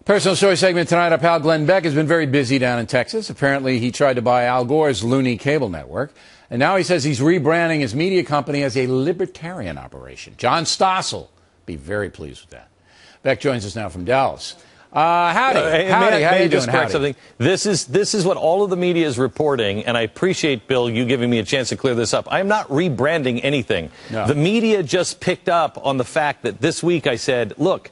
Personal story segment tonight. Our pal Glenn Beck has been very busy down in Texas. Apparently, he tried to buy Al Gore's loony cable network, and now he says he's rebranding his media company as a libertarian operation. John Stossel be very pleased with that. Beck joins us now from Dallas. Howdy. How you doing? Something. This is what all of the media is reporting, and I appreciate, Bill, you giving me a chance to clear this up. I'm not rebranding anything. No. The media just picked up on the fact that this week I said, look,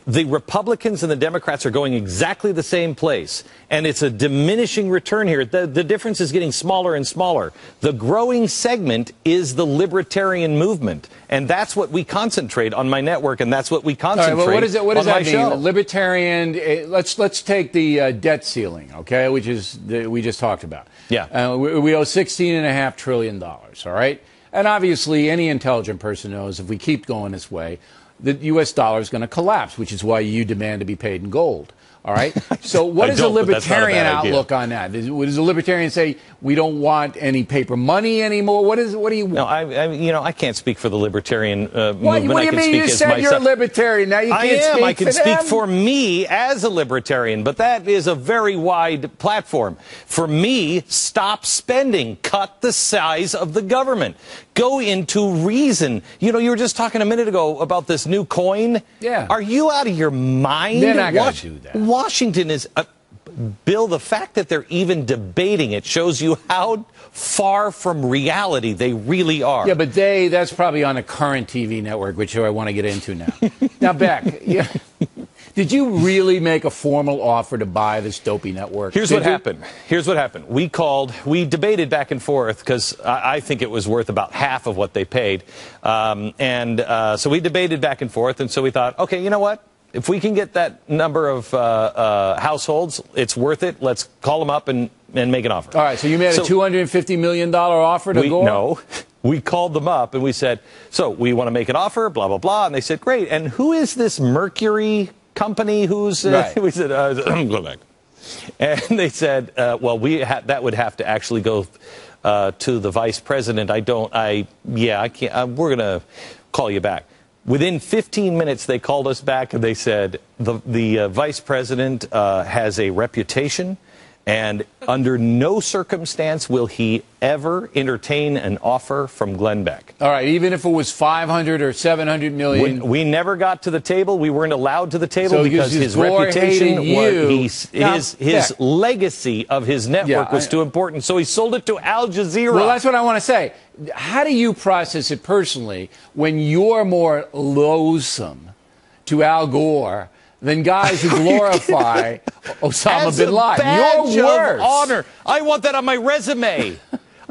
the Republicans and the Democrats are going exactly the same place, and it's a diminishing return here. The difference is getting smaller and smaller. The growing segment is the libertarian movement, and that's what we concentrate on my network, and that's what we concentrate on my show. What does that mean? Libertarian, let's take the debt ceiling, okay, which is we just talked about. Yeah. We owe $16.5 trillion, all right? And obviously, any intelligent person knows if we keep going this way, the U.S. dollar is going to collapse, which is why you demand to be paid in gold. All right. So what is a libertarian outlook on that? Does a libertarian say we don't want any paper money anymore? What do you want? No, I can't speak for the libertarian movement. What do you mean? You said you're a libertarian. Now you can't speak for them? I can speak for me as a libertarian, but that is a very wide platform. For me, stop spending. Cut the size of the government. Go into reason. You were just talking a minute ago about this new coin. Yeah. Are you out of your mind? They're not going to do that. Washington is, Bill, the fact that they're even debating it shows you how far from reality they really are. Yeah, but that's probably on a current TV network, which I want to get into now. Now, Beck, did you really make a formal offer to buy this dopey network? Here's what happened. We debated back and forth because I think it was worth about half of what they paid. So we debated back and forth, and so we thought, okay, you know what? If we can get that number of households, it's worth it. Let's call them up and make an offer. All right, so you made a $250 million offer to Gore? No. We called them up and we said, so we want to make an offer, blah, blah, blah. And they said, great. And who is this Mercury company who's... Right. We said, go back. And they said, well, that would have to actually go to the vice president. I can't. We're going to call you back. Within 15 minutes, they called us back and they said the vice president has a reputation, and under no circumstance will he ever entertain an offer from Glenn Beck. All right, even if it was 500 or 700 million. We never got to the table. We weren't allowed to the table because his reputation, his legacy of his network was too important. So he sold it to Al Jazeera. Well, that's what I want to say. How do you process it personally when you're more loathsome to Al Gore than guys who glorify Osama bin Laden? You're worse. Of honor. I want that on my resume.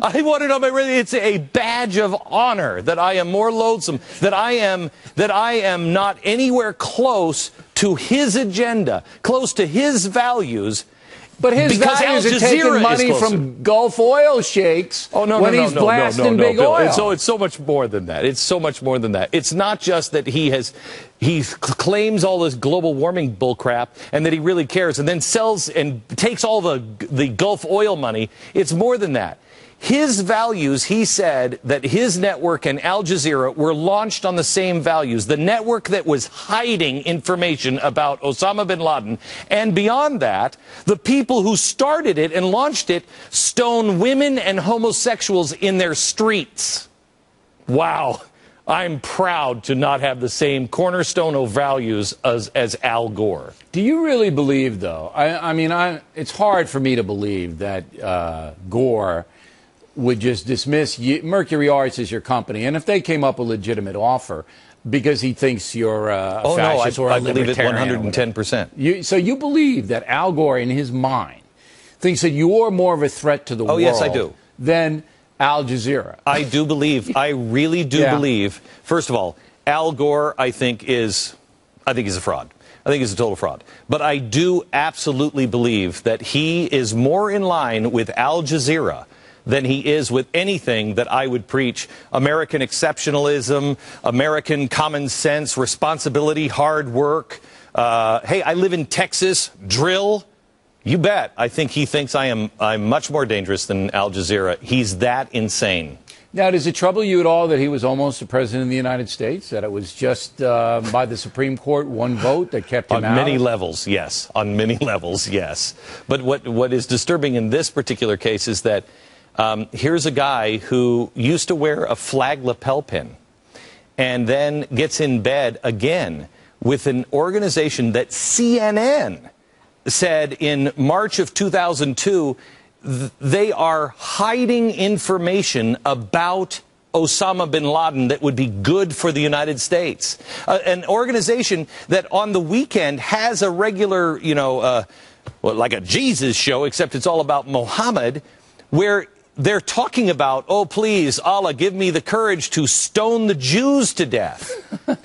I want it on my resume. It's a badge of honor that I am more loathsome, that I am not anywhere close to his agenda, close to his values. But his values are taking money from Gulf oil sheiks when he's blasting big oil. It's so much more than that. It's so much more than that. It's not just that he claims all this global warming bullcrap and that he really cares and then sells and takes all the Gulf oil money. It's more than that. His values, he said that his network and Al Jazeera were launched on the same values. The network that was hiding information about Osama bin Laden. And beyond that, the people who started it and launched it stone women and homosexuals in their streets. Wow. I'm proud to not have the same cornerstone of values as Al Gore. Do you really believe, though? I mean, it's hard for me to believe that Gore would just dismiss Mercury Arts as your company, and if they came up with a legitimate offer because he thinks you're a fascist or a libertarian. I believe it 110%. So you believe that Al Gore, in his mind, thinks that you're more of a threat to the world yes, I do. than Al Jazeera. I do believe. I really do believe. First of all, Al Gore, I think he's a fraud. I think he's a total fraud. But I do absolutely believe that he is more in line with Al Jazeera than he is with anything that I would preach. American exceptionalism, American common sense, responsibility, hard work. Hey, I live in Texas. Drill. You bet. I think he thinks I'm much more dangerous than Al Jazeera. He's that insane. Now, does it trouble you at all that he was almost the president of the United States, that it was just by the Supreme Court, one vote that kept him out? On many levels, yes. On many levels, yes. But what is disturbing in this particular case is that here's a guy who used to wear a flag lapel pin and then gets in bed again with an organization that CNN said in March of 2002 they are hiding information about Osama bin Laden that would be good for the United States. An organization that on the weekend has a regular, like a Jesus show, except it's all about Muhammad, where they're talking about, oh, please, Allah, give me the courage to stone the Jews to death.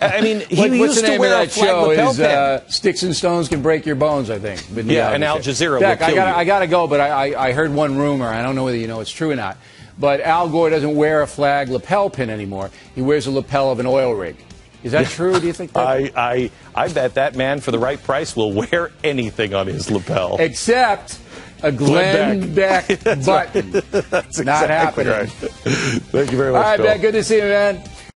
I mean, he used to wear a flag lapel pin. Sticks and Stones Can Break Your Bones, I think. Yeah, and Al Jazeera Beck, will kill you. I got to go, but I heard one rumor. I don't know whether you know it's true or not. But Al Gore doesn't wear a flag lapel pin anymore. He wears a lapel of an oil rig. Is that true, do you think? I bet that man, for the right price, will wear anything on his lapel. Except a Glenn Beck button. That's not exactly happening. Right. Thank you very much, All right, Bill. Beck, good to see you, man.